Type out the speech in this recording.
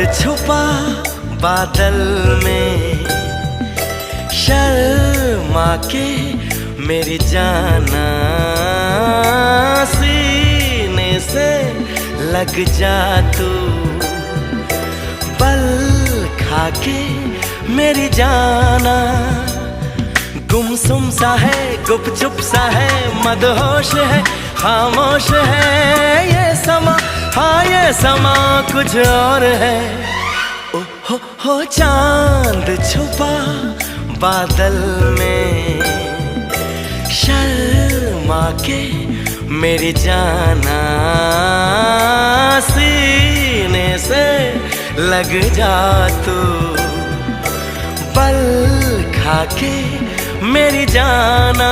छुपा बादल में, शर्मा के मेरी जाना सीने से लग जा तू, बल खा के मेरी जाना। गुमसुम सा है, गुपचुप सा है, मदहोश है, खामोश है ये समा, हाँ ये समा कुछ और है। ओ हो चांद छुपा बादल में, शर्मा के मेरी जाना सीने से लग जा तू, पल खा के मेरी जाना।